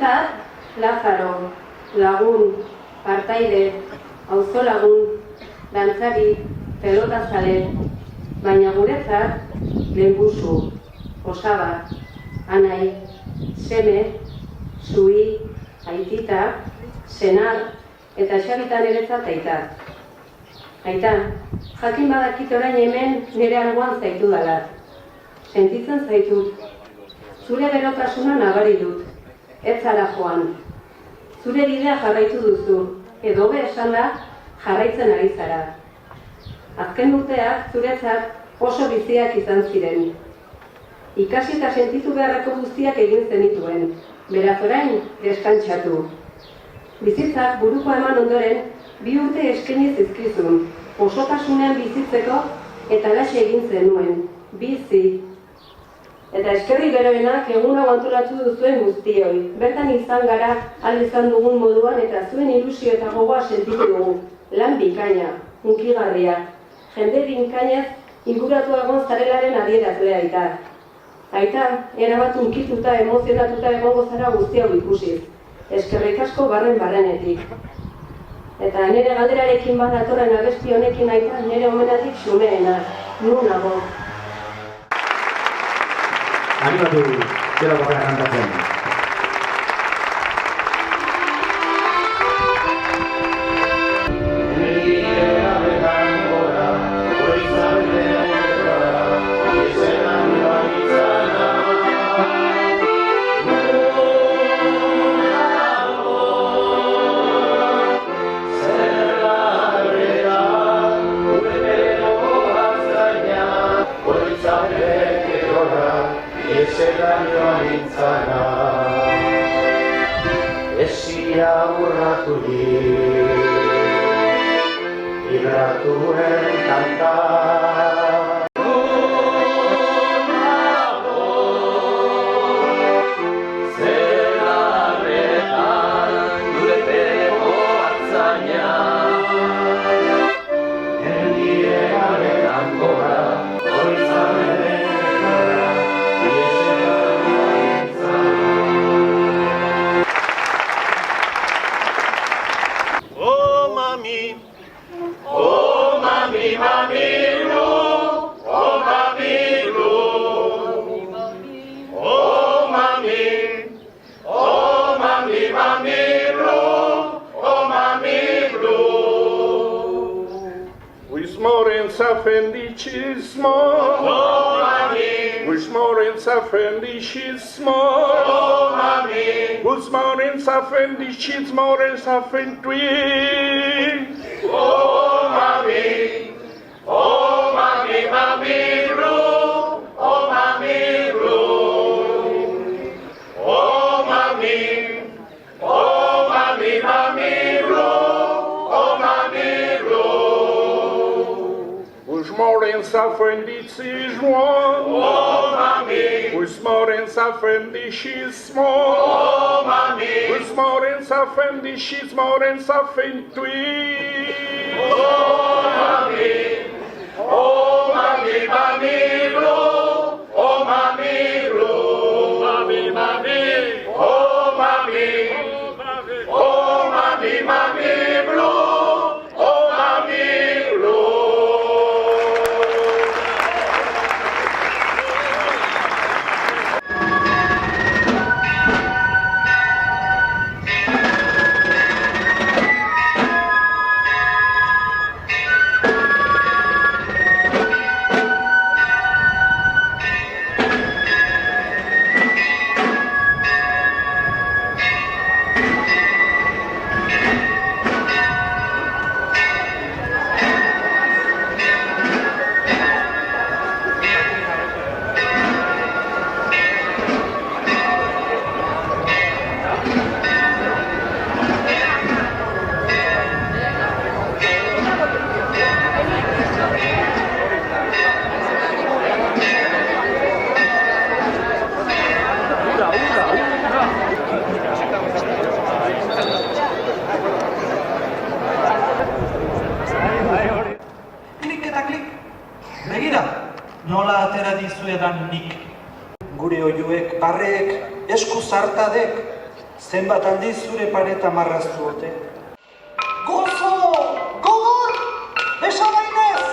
Zuentzat, Lazaro, lagun, partaide, auzolagun, dantzari, pelotazale, baina guretzat, lehenbusu, osaba, anai, seme, zui, aitita, senar, eta xabitan eretzat aita. Aita, jakin badakit orain hemen nire alboan zaitu dala. Sentitzen zaitut. Zure berotasuna nabari dut. Ez zara joan. Zure bidea jarraitu duzu, edo be esanda jarraitzen ari zara. Azken urteak zuretzat oso biziak izan ziren. Ikasi eta sentitu beharreko guztiak egin zenituen, beraz orain deskantsatu. Bizitzak buruko eman ondoren, 2 urte eskaini zizkizun, osotasunean bizitzeko eta laxe egin zenuen, bizi. Eta eskerri beroenak egun hau antolatu duzuen guztioi. Bertan izan gara, ahal izan dugun moduan eta zuen ilusio eta gogoa sentitu dugu. Lan bikaina, hunkigarria. Jende binkainez inguratu egon zarelaren adierazlea aita. Aita, erabat hunkituta, emozionatuta egongo zara guzti hau ikusiz. Eskerrik asko barrenetik. Eta nire galderarekin bat datorren abesti honekin aita nire omenatik xumeena. Nu nago. Animatu, zera bakara kantatzen. Esia urratu ibratuen kanta. Felicismo, oh mami, which mornings are felicismo, oh mami, whose mornings are felicis, mornings are felicis, oh mami, mami blue, oh mami blue, oh mami, mami blue, oh mami blue. Morgens are felicismo, oh mami, whose mornings are felicismo, oh mami, whose mornings are felicis, mornings are felicis, oh mami, mami blue, oh mami blue, mami, oh mami, mami blue, oh mami blue. Nola atera dizuedan nik. Gure oiuek, barrek, esku zartadek, zenbat aldiz zure pareta marraztu ote. Gozo! Gogor! Besamainez!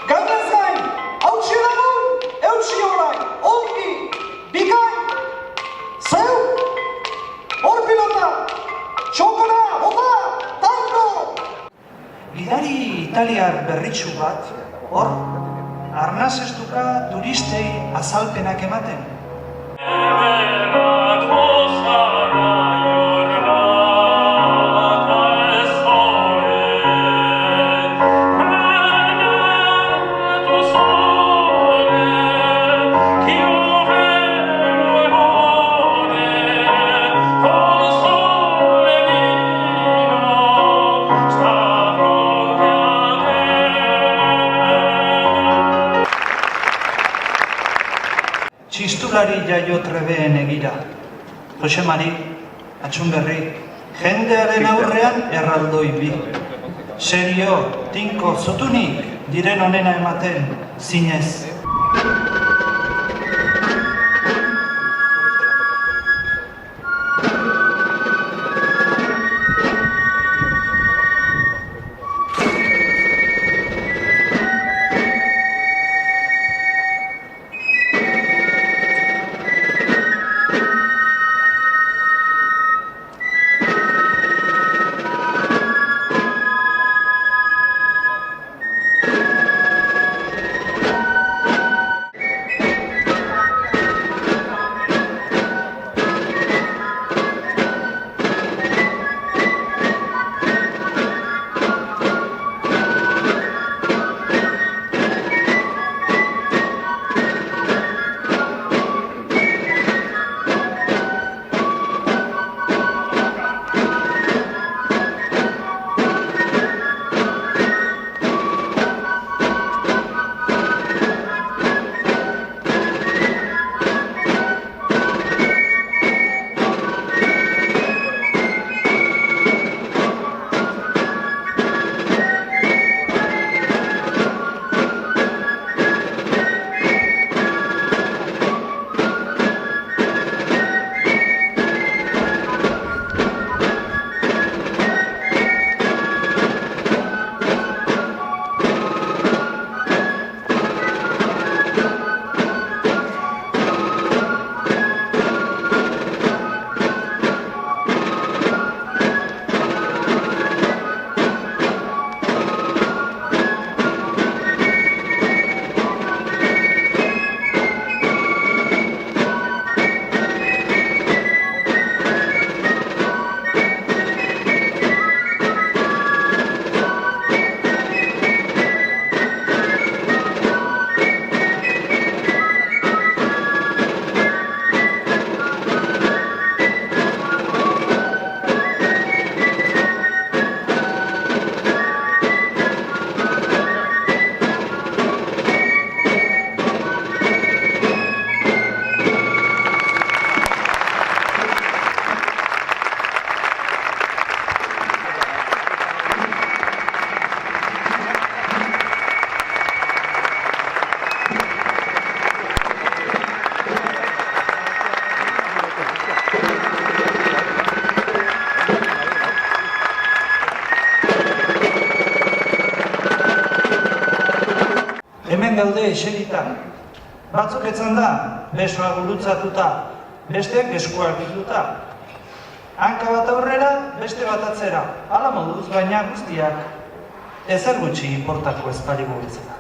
Gainez gain! Hautsi lagun! Eutsi orain! Ongi! Bikain! Zeu! Hor pilota! Txokora! Oda! Tango! Gidari italiar berritsu bat, hor, arnaz ez duka turistei azalpenak ematen. Txistulari jaio trebeen egira. Jose Mari, Atxunberri, jendearen aurrean erraldoi bi. Serio, tinko, zutunik, diren onena ematen, zinez. Hemen gaude eseritan. Batzuk etzan da, besoa gurutzatuta, besteak eskuak bilduta. Hanka bat aurrera, beste bat atzera. Hala moduz, baina guztiak ezer gutxi inportatu ez pari mugitzena.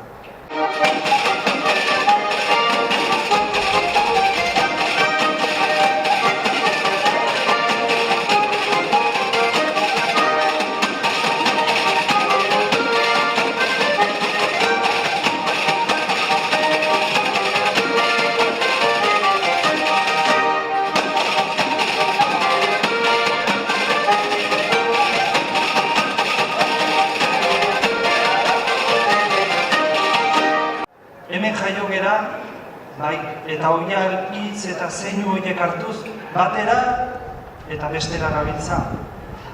Hemen jaio gera, bai, eta oinak hitz eta zeinu horiek hartuz, batera eta bestera gabiltza.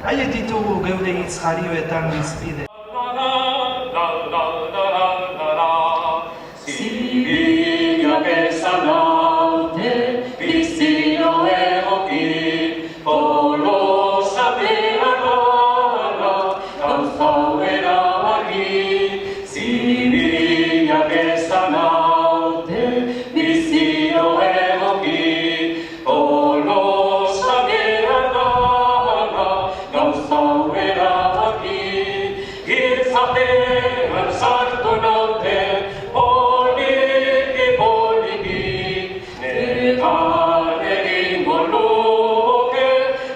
Haiek ditugu geure hitz jarioetan izpide. Zibilak esan haute, bizino egoki, Zibilak ezan haute, bizio egoki, olosak eragana, gauza erabaki, giltzapean sartu naute, poliki, negan egingo luke,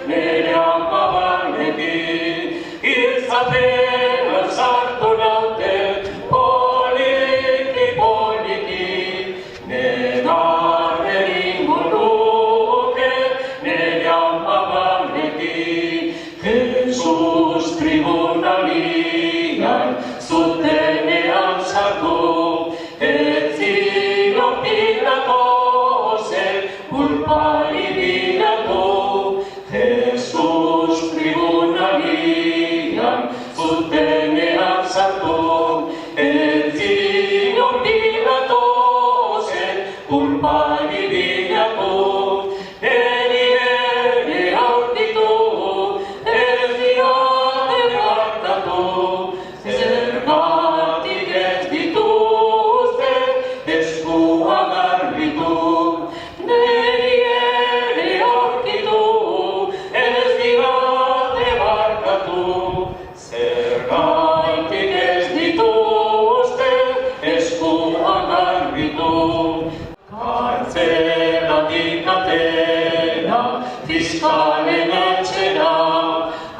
nire amabanekin, giltzapean sartu naute, poliki, negan egingo luke, nire amabanekin, Jesus tribunalian, zutenean sartu, ez zion Pilatosen kulpari bilatu. Jesus tribunalian, zutenean sartu, ez zion Pilatosen kulpari bilatu. Ere aurkitu, ez diote barkatu, zergatik ez dituzte eskua garbitu. Ere aurkitu, ez diote barkatu, zergatik ez dituzte eskua garbitu. Kartzelatik atera, fiskalen etxera,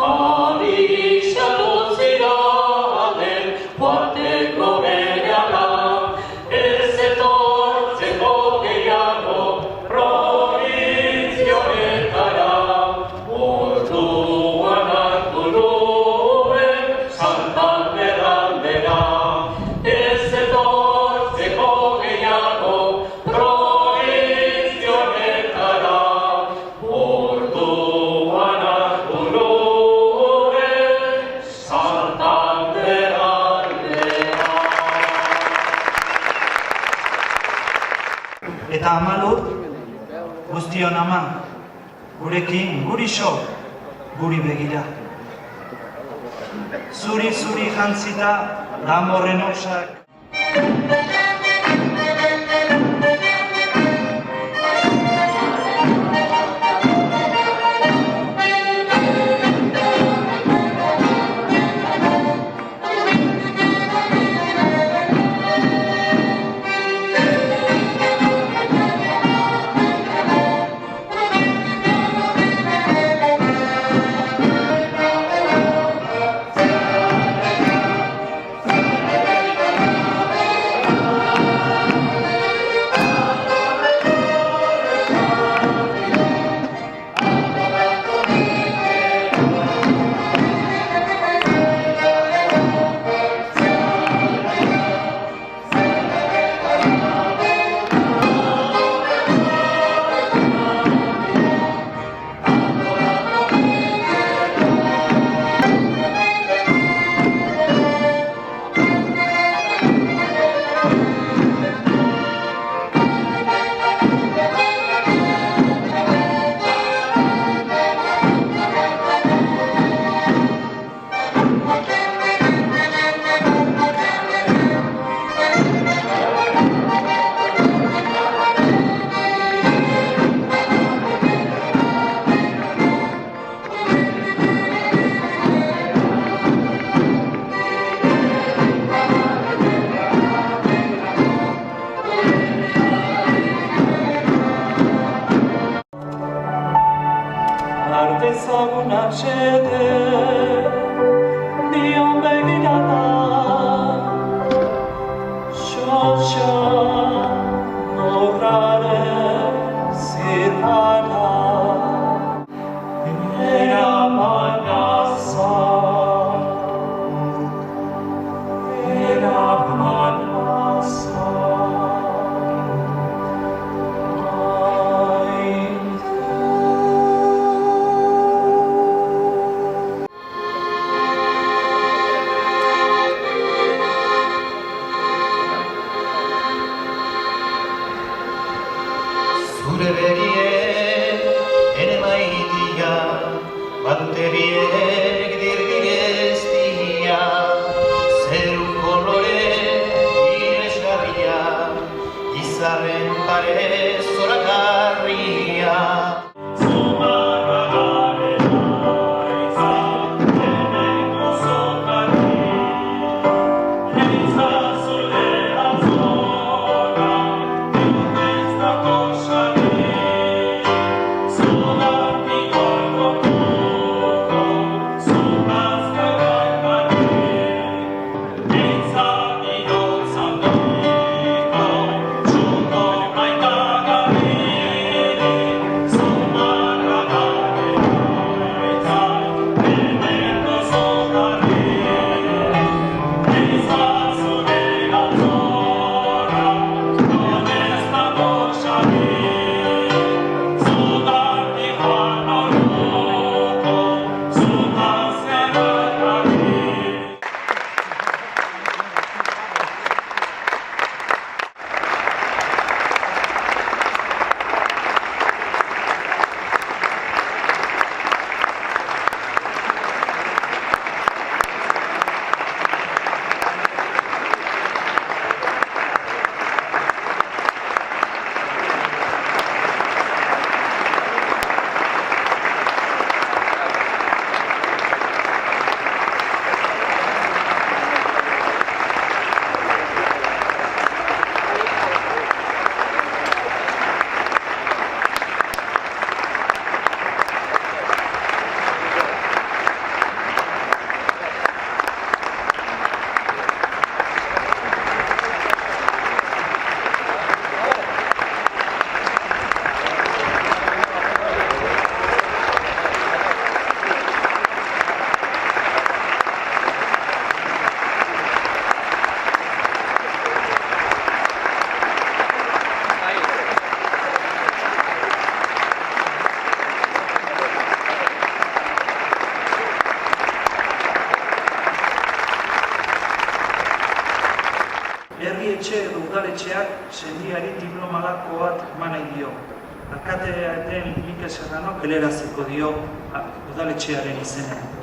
abixatu ziraten, joateko berehala, ez etortzeko gehiago, provinzioetara, orduan hartu nuen, Santander aldera, ez etortzeko gehiago, provinzioetara, orduan hartu nuen, Santander aldera. Eta amalur, guztion ama, gurekin, guri so, guri begira. Zuri jantzita, damorren osak. Artezagunak xede, dion begirada, xoxa, horraren zirrara, eraman azar, eraman azar. Zure begiek ere maitia, badute biek dirdireztia, zeru kolore Zalaren pare zoragarria. Herri-etxe edo udaletxeak sendiari diplomagako bat eman nahi dio. Alkatearen Mikel Serrano heleraziko dio udaletxearen izenean.